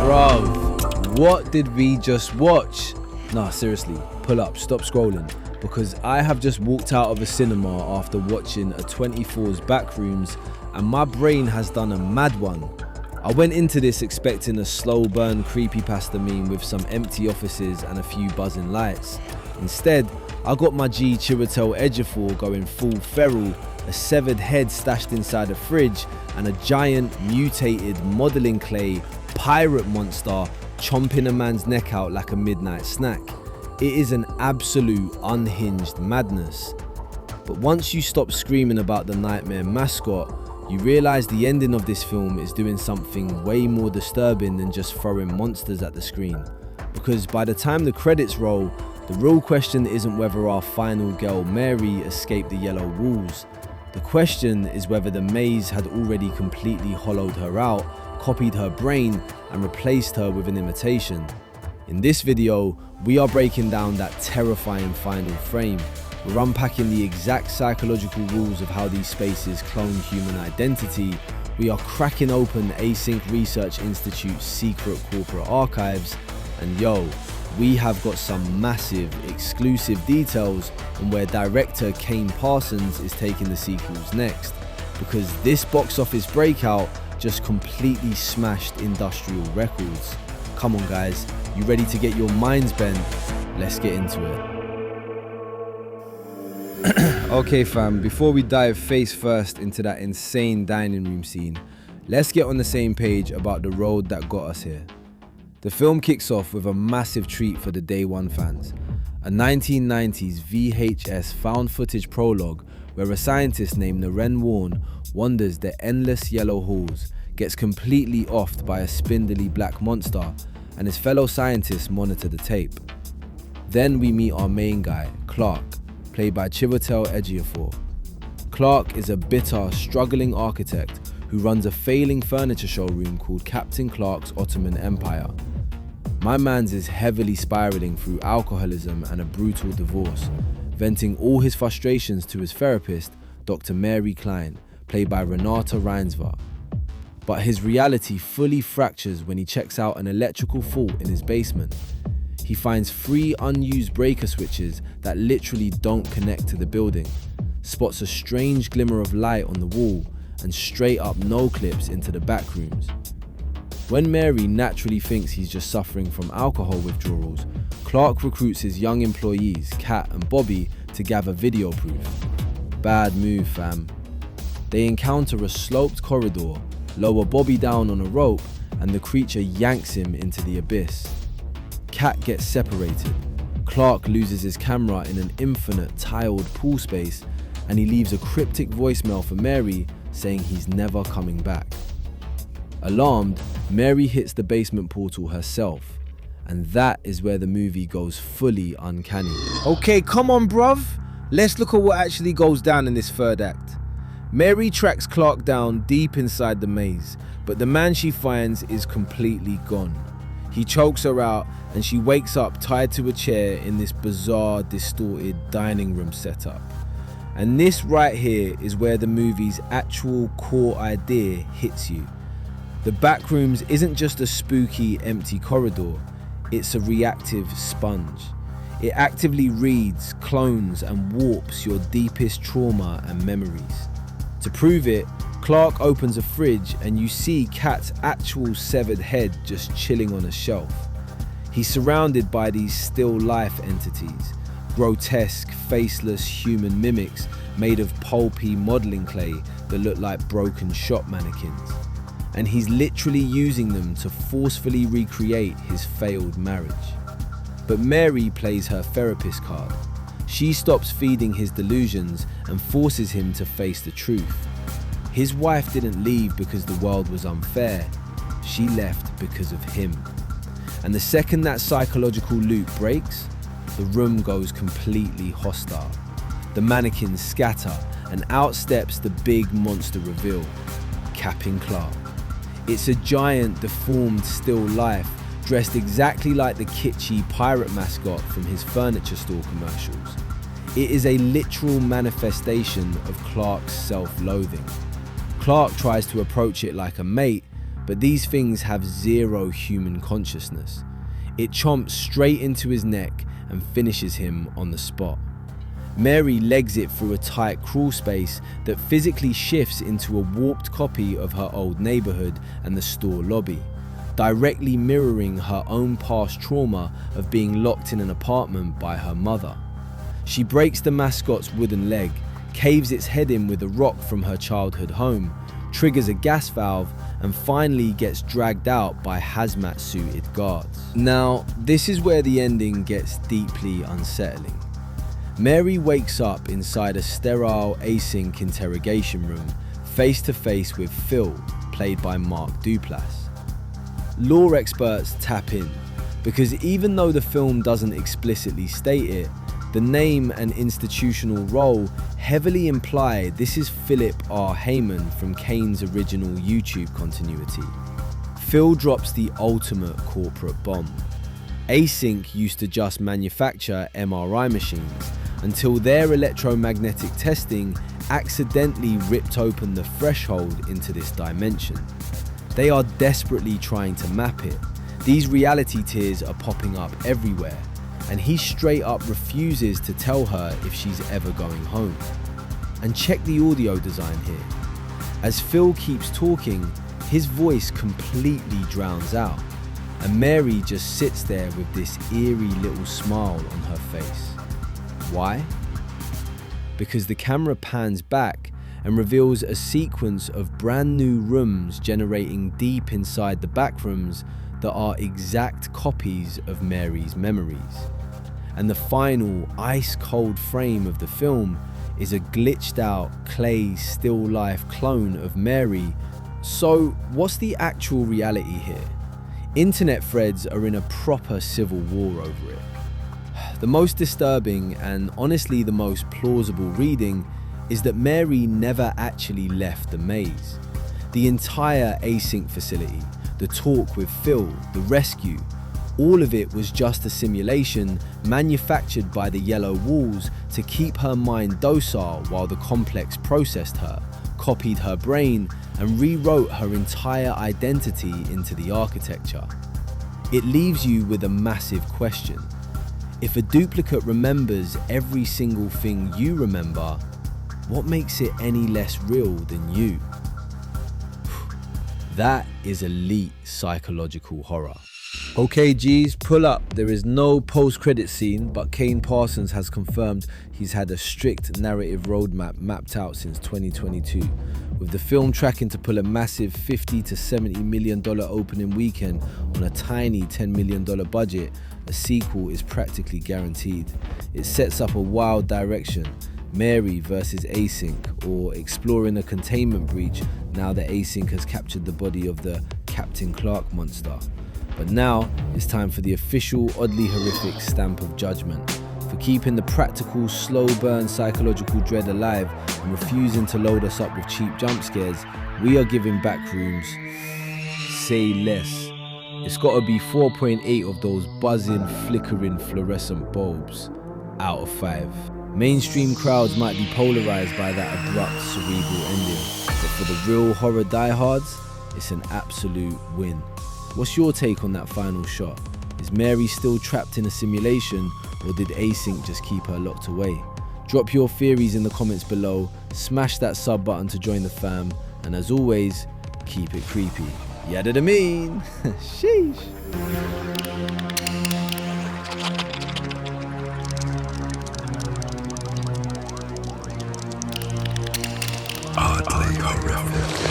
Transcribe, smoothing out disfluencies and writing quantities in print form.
Bruv, what did we just watch? Nah, seriously, pull up, stop scrolling, because I have just walked out of a cinema after watching a 24's Backrooms and my brain has done a mad one. I went into this expecting a slow burn creepypasta meme with some empty offices and a few buzzing lights. Instead, I got my G Chiwetel Ejiofor going full feral, a severed head stashed inside a fridge, and a giant mutated modelling clay pirate monster chomping a man's neck out like a midnight snack. It is an absolute unhinged madness. But once you stop screaming about the nightmare mascot, you realise the ending of this film is doing something way more disturbing than just throwing monsters at the screen. Because by the time the credits roll, the real question isn't whether our final girl Mary escaped the yellow walls. The question is whether the maze had already completely hollowed her out, copied her brain, and replaced her with an imitation. In this video, we are breaking down that terrifying final frame. We're unpacking the exact psychological rules of how these spaces clone human identity. We are cracking open Async Research Institute's secret corporate archives. And yo, we have got some massive exclusive details on where director Kane Parsons is taking the sequels next. Because this box office breakout just completely smashed industrial records. Come on guys, you ready to get your minds bent? Let's get into it. Okay fam, before we dive face first into that insane dining room scene, let's get on the same page about the road that got us here. The film kicks off with a massive treat for the Day One fans, a 1990s VHS found footage prologue where a scientist named Naren Warren wanders the endless yellow halls, gets completely offed by a spindly black monster, and his fellow scientists monitor the tape. Then we meet our main guy, Clark, played by Chiwetel Ejiofor. Clark is a bitter, struggling architect who runs a failing furniture showroom called Captain Clark's Ottoman Empire. My man's is heavily spiraling through alcoholism and a brutal divorce, venting all his frustrations to his therapist, Dr. Mary Klein, played by Renata Reinsva. But his reality fully fractures when he checks out an electrical fault in his basement. He finds 3 unused breaker switches that literally don't connect to the building, spots a strange glimmer of light on the wall, and straight up no clips into the back rooms. When Mary naturally thinks he's just suffering from alcohol withdrawals, Clark recruits his young employees, Kat and Bobby, to gather video proof. Bad move, fam. They encounter a sloped corridor, lower Bobby down on a rope, and the creature yanks him into the abyss. Kat gets separated. Clark loses his camera in an infinite tiled pool space, and he leaves a cryptic voicemail for Mary saying he's never coming back. Alarmed, Mary hits the basement portal herself, and that is where the movie goes fully uncanny. Okay, come on bruv, let's look at what actually goes down in this third act. Mary tracks Clark down deep inside the maze, but the man she finds is completely gone. He chokes her out and she wakes up tied to a chair in this bizarre, distorted dining room setup. And this right here is where the movie's actual core idea hits you. The Backrooms isn't just a spooky, empty corridor, it's a reactive sponge. It actively reads, clones, and warps your deepest trauma and memories. To prove it, Clark opens a fridge and you see Kat's actual severed head just chilling on a shelf. He's surrounded by these still life entities, grotesque, faceless human mimics made of pulpy modelling clay that look like broken shop mannequins. And he's literally using them to forcefully recreate his failed marriage. But Mary plays her therapist card. She stops feeding his delusions and forces him to face the truth. His wife didn't leave because the world was unfair. She left because of him. And the second that psychological loop breaks, the room goes completely hostile. The mannequins scatter and out steps the big monster reveal, Captain Clark. It's a giant, deformed still life, dressed exactly like the kitschy pirate mascot from his furniture store commercials. It is a literal manifestation of Clark's self-loathing. Clark tries to approach it like a mate, but these things have zero human consciousness. It chomps straight into his neck and finishes him on the spot. Mary legs it through a tight crawl space that physically shifts into a warped copy of her old neighborhood and the store lobby, directly mirroring her own past trauma of being locked in an apartment by her mother. She breaks the mascot's wooden leg, caves its head in with a rock from her childhood home, triggers a gas valve, and finally gets dragged out by hazmat-suited guards. Now, this is where the ending gets deeply unsettling. Mary wakes up inside a sterile async interrogation room, face to face with Phil, played by Mark Duplass. Law experts tap in, because even though the film doesn't explicitly state it, the name and institutional role heavily imply this is Philip R. Hammond from Kane's original YouTube continuity. Phil drops the ultimate corporate bomb. Async used to just manufacture MRI machines until their electromagnetic testing accidentally ripped open the threshold into this dimension. They are desperately trying to map it. These reality tears are popping up everywhere, and he straight up refuses to tell her if she's ever going home. And check the audio design here. As Phil keeps talking, his voice completely drowns out, and Mary just sits there with this eerie little smile on her face. Why? Because the camera pans back and reveals a sequence of brand new rooms generating deep inside the backrooms that are exact copies of Mary's memories. And the final ice-cold frame of the film is a glitched out clay still life clone of Mary. So what's the actual reality here? Internet threads are in a proper civil war over it. The most disturbing and honestly the most plausible reading is that Mary never actually left the maze. The entire async facility, the talk with Phil, the rescue, all of it was just a simulation manufactured by the yellow walls to keep her mind docile while the complex processed her, copied her brain, and rewrote her entire identity into the architecture. It leaves you with a massive question. If a duplicate remembers every single thing you remember, what makes it any less real than you? That is elite psychological horror. Okay G's, pull up. There is no post-credit scene, but Kane Parsons has confirmed he's had a strict narrative roadmap mapped out since 2022. With the film tracking to pull a massive $50 to $70 million opening weekend on a tiny $10 million budget, a sequel is practically guaranteed. It sets up a wild direction. Mary versus Async, or exploring a containment breach now that Async has captured the body of the Captain Clark monster. But now it's time for the official oddly horrific stamp of judgment. For keeping the practical, slow burn psychological dread alive and refusing to load us up with cheap jump scares, we are giving Backrooms say less. It's gotta be 4.8 of those buzzing, flickering fluorescent bulbs out of 5. Mainstream crowds might be polarized by that abrupt, cerebral ending, but for the real horror diehards, it's an absolute win. What's your take on that final shot? Is Mary still trapped in a simulation, or did Async just keep her locked away? Drop your theories in the comments below, smash that sub button to join the fam, and as always, keep it creepy. Yada da mean. Sheesh. Oddly horrific.